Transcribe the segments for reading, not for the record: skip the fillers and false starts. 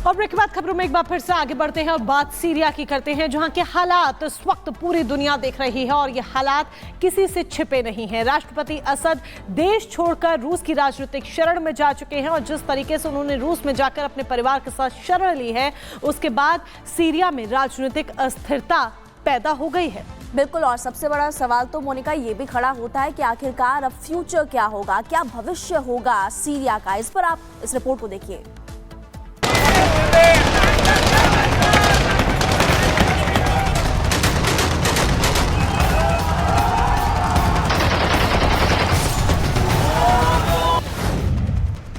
और ब्रेक के बाद खबरों में एक बार फिर से आगे बढ़ते हैं और बात सीरिया की करते हैं, जहां के हालात इस वक्त पूरी दुनिया देख रही है और ये हालात किसी से छिपे नहीं हैं। राष्ट्रपति असद देश छोड़कर रूस की राजनीतिक शरण में जा चुके हैं और जिस तरीके से उन्होंने रूस में जाकर अपने परिवार के साथ शरण ली है, उसके बाद सीरिया में राजनीतिक अस्थिरता पैदा हो गई है। बिल्कुल, और सबसे बड़ा सवाल तो मोनिका ये भी खड़ा होता है कि आखिरकार अब फ्यूचर क्या होगा, क्या भविष्य होगा सीरिया का। इस पर आप इस रिपोर्ट को देखिए।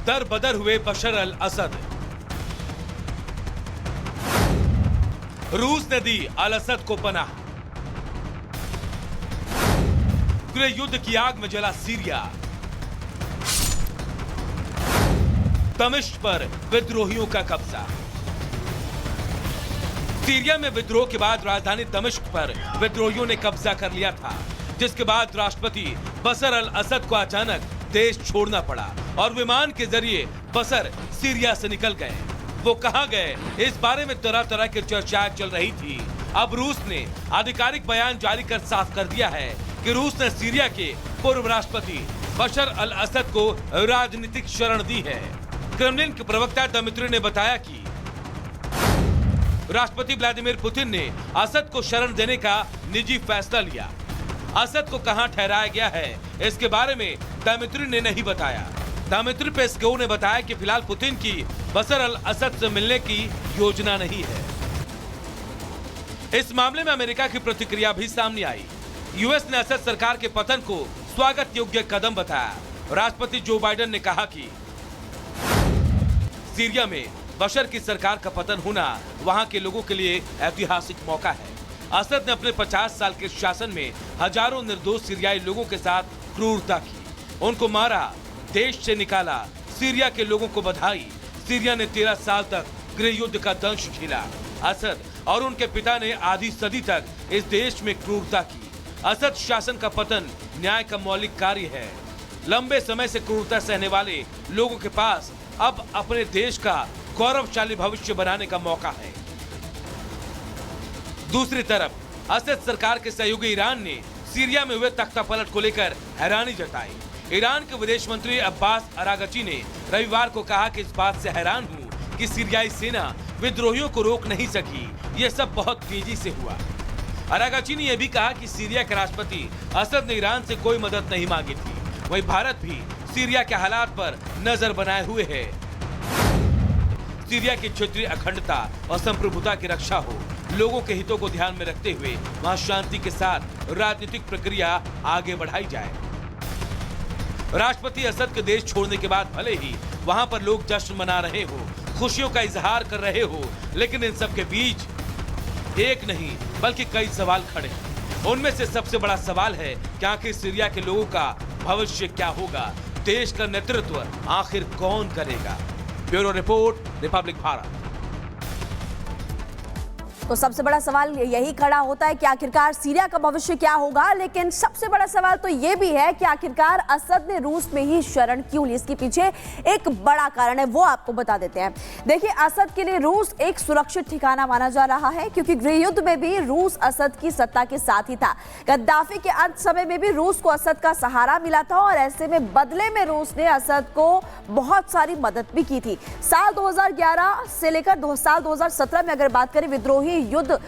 दर बदर हुए बशर अल असद। रूस ने दी अल असद को पनाह। गृह युद्ध की आग में जला सीरिया। दमिश्क पर विद्रोहियों का कब्जा। सीरिया में विद्रोह के बाद राजधानी दमिश्क पर विद्रोहियों ने कब्जा कर लिया था, जिसके बाद राष्ट्रपति बशर अल असद को अचानक देश छोड़ना पड़ा और विमान के जरिए बशर सीरिया से निकल गए। वो कहां गए, इस बारे में तरह तरह की चर्चाएं चल रही थी। अब रूस ने आधिकारिक बयान जारी कर साफ कर दिया है कि रूस ने सीरिया के पूर्व राष्ट्रपति बशर अल असद को राजनीतिक शरण दी है। क्रेमलिन के प्रवक्ता दमित्री ने बताया कि राष्ट्रपति व्लादिमीर पुतिन ने असद को शरण देने का निजी फैसला लिया। असद को कहां ठहराया गया है, इसके बारे में दमित्री ने नहीं बताया। दमित्री पेस्कोव ने बताया कि फिलहाल पुतिन की बशर अल असद से मिलने की योजना नहीं है। इस मामले में अमेरिका की प्रतिक्रिया भी सामने आई। यूएस ने असद सरकार के पतन को स्वागत योग्य कदम बताया। राष्ट्रपति जो बाइडेन ने कहा कि सीरिया में बशर की सरकार का पतन होना वहां के लोगों के लिए ऐतिहासिक मौका है। असद ने अपने 50 साल के शासन में हजारों निर्दोष सीरियाई लोगों के साथ क्रूरता की, उनको मारा, देश से निकाला। सीरिया के लोगों को बधाई। सीरिया ने 13 साल तक गृह युद्ध का दंश झेला। असद और उनके पिता ने आधी सदी तक इस देश में क्रूरता की। असद शासन का पतन न्याय का मौलिक कार्य है। लंबे समय से क्रूरता सहने वाले लोगों के पास अब अपने देश का गौरवशाली भविष्य बनाने का मौका है। दूसरी तरफ असद सरकार के सहयोगी ईरान ने सीरिया में हुए तख्तापलट को लेकर हैरानी जताई। ईरान के विदेश मंत्री अब्बास अरागची ने रविवार को कहा कि इस बात से हैरान हूं कि सीरियाई सेना विद्रोहियों को रोक नहीं सकी। ये सब बहुत तेजी से हुआ। अरागची ने यह भी कहा कि सीरिया के राष्ट्रपति असद ने ईरान से कोई मदद नहीं मांगी थी। वहीं भारत भी सीरिया के हालात पर नजर बनाए हुए है। सीरिया की क्षेत्रीय अखंडता और संप्रभुता की रक्षा हो, लोगों के हितों को ध्यान में रखते हुए वहां शांति के साथ राजनीतिक प्रक्रिया आगे बढ़ाई जाए। राष्ट्रपति असद के देश छोड़ने के बाद भले ही वहां पर लोग जश्न मना रहे हो, खुशियों का इजहार कर रहे हो, लेकिन इन सब के बीच एक नहीं बल्कि कई सवाल खड़े हैं। उनमें से सबसे बड़ा सवाल है कि आखिर सीरिया के लोगों का भविष्य क्या होगा, देश का नेतृत्व आखिर कौन करेगा। Bureau report, Republic Bharat. तो सबसे बड़ा सवाल यही खड़ा होता है कि आखिरकार सीरिया का भविष्य क्या होगा, लेकिन सबसे बड़ा सवाल तो ये भी है कि आखिरकार असद ने रूस में ही शरण क्यों ली। इसके पीछे एक बड़ा कारण है, वो आपको बता देते हैं। देखिए, असद के लिए रूस एक सुरक्षित ठिकाना माना जा रहा है, क्योंकि गृह युद्ध में भी रूस असद की सत्ता के साथ ही था। गद्दाफी के अंत समय में भी रूस को असद का सहारा मिला था और ऐसे में बदले में रूस ने असद को बहुत सारी मदद भी की थी। साल 2011 से लेकर साल 2017 में अगर बात करें, विद्रोही युद्ध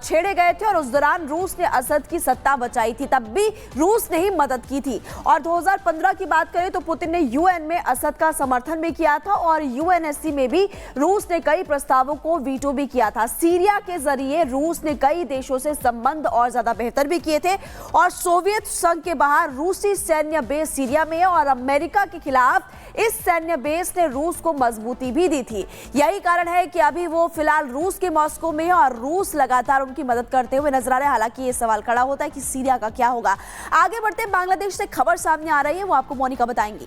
छेड़े गए थे और उस दौरान रूस ने असद की सत्ता बचाई थी। तब भी रूस ने ही मदद की थी। और 2015 की बात करें तो पुतिन ने यूएन में असद का समर्थन भी किया था और यूएनएससी में भी रूस ने कई प्रस्तावों को वीटो भी किया था। सीरिया के जरिए रूस ने कई देशों से संबंध और ज्यादा बेहतर भी किए थे और सोवियत संघ के बाहर रूसी सैन्य बेस सीरिया में और अमेरिका के खिलाफ इस सैन्य बेस ने रूस को मजबूती भी दी थी। यही कारण है कि अभी वो फिलहाल रूस के मॉस्को में है और रूस लगातार उनकी मदद करते हुए नजर आ रहे हैं। हालांकि ये सवाल खड़ा होता है कि सीरिया का क्या होगा। आगे बढ़ते बांग्लादेश से खबर सामने आ रही है, वो आपको मोनिका बताएंगी।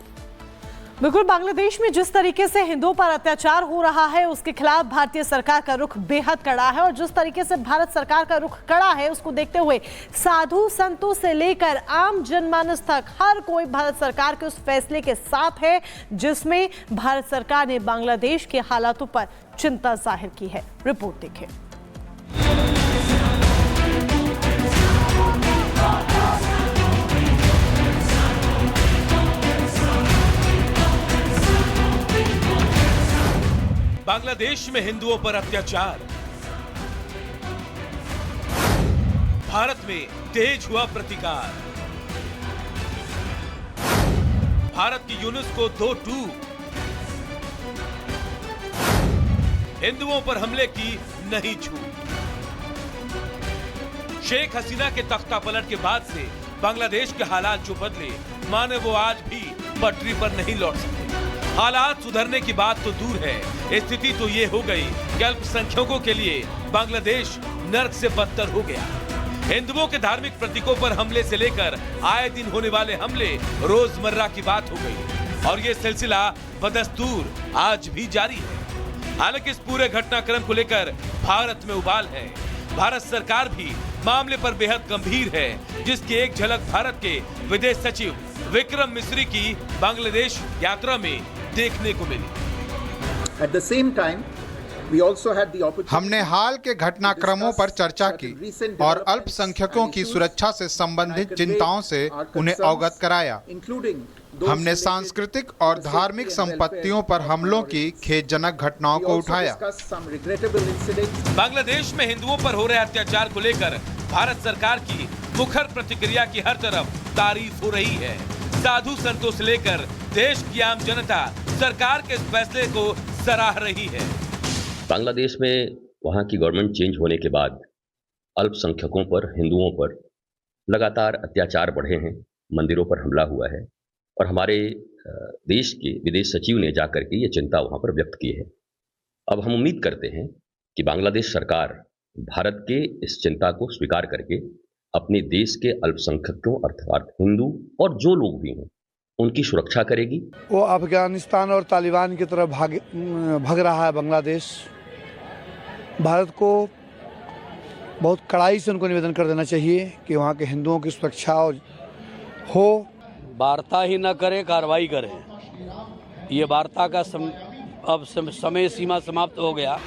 बिल्कुल, बांग्लादेश में जिस तरीके से हिंदुओं पर अत्याचार हो रहा है उसके खिलाफ भारतीय सरकार का रुख बेहद कड़ा है और जिस तरीके से भारत सरकार का रुख कड़ा है उसको देखते हुए साधु संतों से लेकर आम जनमानस तक हर कोई भारत सरकार के उस फैसले के साथ है जिसमें भारत सरकार ने बांग्लादेश के हालातों पर चिंता जाहिर की है। रिपोर्ट देखें। बांग्लादेश में हिंदुओं पर अत्याचार, भारत में तेज हुआ प्रतिकार, भारत की यूनेस्को 2 टूक, हिंदुओं पर हमले की नहीं छूट। शेख हसीना के तख्ता पलट के बाद से बांग्लादेश के हालात जो बदले, माने वो आज भी पटरी पर नहीं लौट सके। हालात सुधरने की बात तो दूर है, स्थिति तो ये हो गई कि अल्पसंख्यकों के लिए बांग्लादेश नर्क से बदतर हो गया। हिंदुओं के धार्मिक प्रतीकों पर हमले से लेकर आए दिन होने वाले हमले रोजमर्रा की बात हो गई और ये सिलसिला बदस्तूर आज भी जारी है। हालांकि इस पूरे घटनाक्रम को लेकर भारत में उबाल है। भारत सरकार भी मामले पर बेहद गंभीर है, जिसकी एक झलक भारत के विदेश सचिव विक्रम मिस्री की बांग्लादेश यात्रा में देखने को मिली। At the same time, we also had the opportunity हमने हाल के घटनाक्रमों पर चर्चा की और अल्पसंख्यकों की सुरक्षा से संबंधित चिंताओं से उन्हें अवगत कराया। हमने सांस्कृतिक और धार्मिक संपत्तियों पर हमलों की खेदजनक घटनाओं को उठाया। बांग्लादेश में हिंदुओं पर हो रहे अत्याचार को लेकर भारत सरकार की मुखर प्रतिक्रिया की हर तरफ तारीफ हो रही है। साधु संतों से लेकर देश की आम जनता सरकार के इस फैसले को सराह रही है। बांग्लादेश में वहाँ की गवर्नमेंट चेंज होने के बाद अल्पसंख्यकों पर, हिंदुओं पर लगातार अत्याचार बढ़े हैं, मंदिरों पर हमला हुआ है और हमारे देश के विदेश सचिव ने जाकर के ये चिंता वहाँ पर व्यक्त की है। अब हम उम्मीद करते हैं कि बांग्लादेश सरकार भारत के इस चिंता को स्वीकार करके अपने देश के अल्पसंख्यकों अर्थात हिंदू और जो लोग भी हैं उनकी सुरक्षा करेगी। वो अफगानिस्तान और तालिबान की तरफ भाग रहा है बांग्लादेश। भारत को बहुत कड़ाई से उनको निवेदन कर देना चाहिए कि वहाँ के हिंदुओं की सुरक्षा हो। वार्ता ही न करे, कार्रवाई करे। ये वार्ता का अब समय सीमा समाप्त हो गया।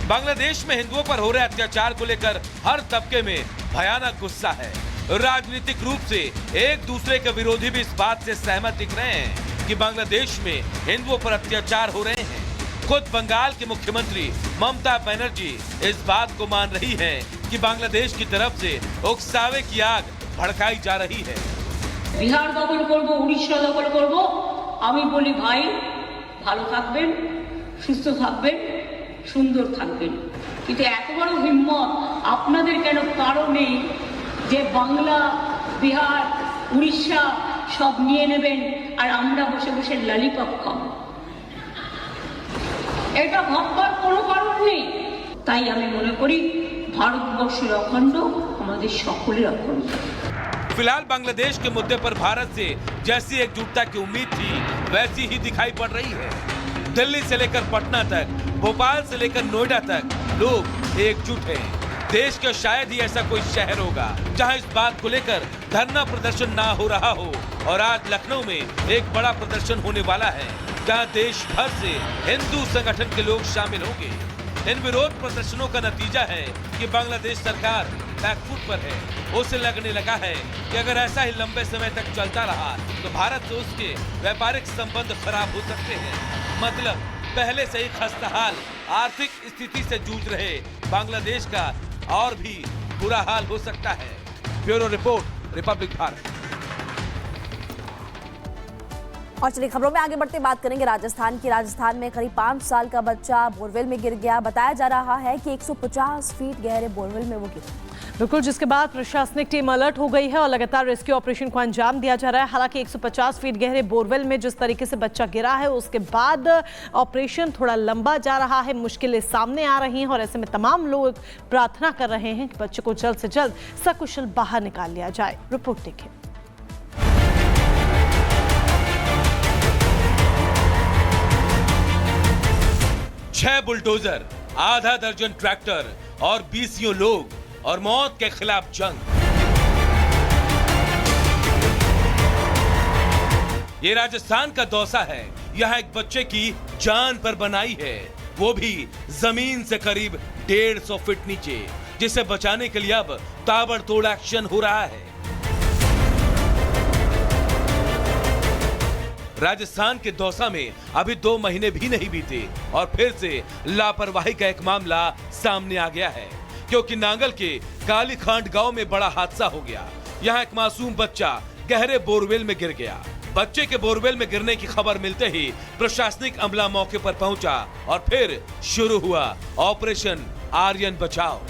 बांग्लादेश में हिंदुओं पर हो रहे अत्याचार को लेकर हर तबके में भयानक गुस्सा है। राजनीतिक रूप से एक दूसरे के विरोधी भी इस बात से सहमत दिख रहे हैं कि बांग्लादेश में हिंदुओं पर अत्याचार हो रहे हैं। खुद बंगाल के मुख्यमंत्री ममता बनर्जी इस बात को मान रही हैं कि बांग्लादेश की तरफ से उकसावे की आग भड़काई जा रही है। बिहार दखल करबो, उड़ीसा दखल करबो, आमी बोली भाई भालो थाकबेन, सुस्थ थाकबेन, সুন্দর থাকবেন। কিন্তু এত বড় হিম্মত আপনাদের কেন কারো নেই যে বাংলা, বিহার, উড়িষ্যা সব নিয়ে নেবেন আর আমরা বসে বসে ললিপপ খাবো? এটা ভাববার কোনো কারণ নেই। তাই আমি মনে করি ভারতবর্ষের অখণ্ড আমাদের সকলের অখণ্ড। फिलहाल बांग्लादेश के मुद्दे पर भारत से जैसी एकजुटता की उम्मीद थी वैसी ही दिखाई पड़ रही है। दिल्ली से लेकर पटना तक, भोपाल से लेकर नोएडा तक लोग एकजुट हैं। देश का शायद ही ऐसा कोई शहर होगा जहां इस बात को लेकर धरना प्रदर्शन ना हो रहा हो और आज लखनऊ में एक बड़ा प्रदर्शन होने वाला है जहां देश भर से हिंदू संगठन के लोग शामिल होंगे। इन विरोध प्रदर्शनों का नतीजा है कि बांग्लादेश सरकार बैकफुट पर है। उसे लगने लगा है कि अगर ऐसा ही लंबे समय तक चलता रहा तो भारत से उसके व्यापारिक संबंध खराब हो सकते हैं। मतलब पहले से ही खस्ताहाल आर्थिक स्थिति से जूझ रहे बांग्लादेश का और भी बुरा हाल हो सकता है। Bureau report, Republic Bharat. और चलिए खबरों में आगे बढ़ते बात करेंगे राजस्थान की। राजस्थान में करीब 5 साल का बच्चा बोरवेल में गिर गया। बताया जा रहा है कि 150 फीट गहरे बोरवेल में वो गिरा। बिल्कुल, जिसके बाद प्रशासनिक टीम अलर्ट हो गई है और लगातार रेस्क्यू ऑपरेशन को अंजाम दिया जा रहा है। हालांकि 150 फीट गहरे बोरवेल में जिस तरीके से बच्चा गिरा है उसके बाद ऑपरेशन थोड़ा लंबा जा रहा है, मुश्किलें सामने आ रही हैं और ऐसे में तमाम लोग प्रार्थना कर रहे हैं कि बच्चे को जल्द से जल्द सकुशल बाहर निकाल लिया जाए। रिपोर्ट देखें। 6 बुलडोजर, आधा दर्जन ट्रैक्टर और 20 लोग और मौत के खिलाफ जंग। ये राजस्थान का दौसा है। यहाँ एक बच्चे की जान पर बनाई है, वो भी जमीन से करीब 150 फीट नीचे, जिसे बचाने के लिए अब ताबड़तोड़ एक्शन हो रहा है। राजस्थान के दौसा में अभी 2 महीने भी नहीं बीते और फिर से लापरवाही का एक मामला सामने आ गया है, क्योंकि नांगल के कालीखांड गांव में बड़ा हादसा हो गया। यहाँ एक मासूम बच्चा गहरे बोरवेल में गिर गया। बच्चे के बोरवेल में गिरने की खबर मिलते ही प्रशासनिक अमला मौके पर पहुंचा और फिर शुरू हुआ ऑपरेशन आर्यन बचाओ।